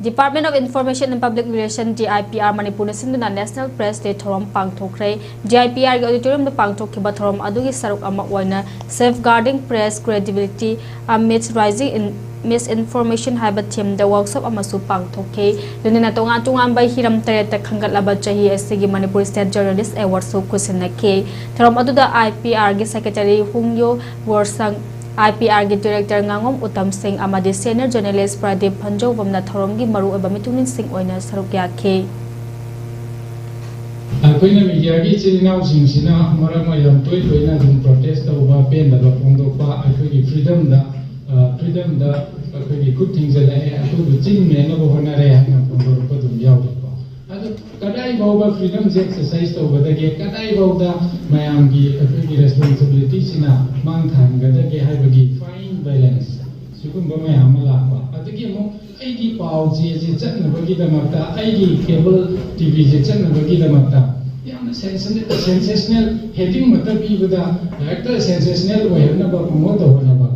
Department of Information and Public Relations DIPR Manipur Sinduna National Press Day Thorom Pangthokhare DIPR auditorium the Pangthokhiba Thorom adugi saruk ama oina safeguarding press credibility amidst rising misinformation haiba theme the workshop amasu pangthokhe lunina tonga tungan bai hiram tareta khangatlaba chahi asigi Manipur State Journalist Award so kusinake thorom aduda IPR gi secretary Hungyo Warsang IPR gi director ngangom Utam Singh amadi senior journalist Pradeep Phanjo bamna thorom gi maru eba mitunin sing oina saruk yakhe akoina media gi chirinau singina marama yam toi toina dum protest over pen da phongdokpa akoi freedom da akoi good things la akoi chin me na bohna re hana phongdokpa dum yaw ko adu kadai bauba freedom exercise to over the kadai bauda mayam gi akoi responsibility sina mang thang ga da ge haibagi fine balance sugum ba mayam la ba adagi mo aigi pau ji chatna bagi da makta aigi cable tv ji chatna bagi da makta yam sensational heading mata bi bada director sensational way na ba promote ho na ba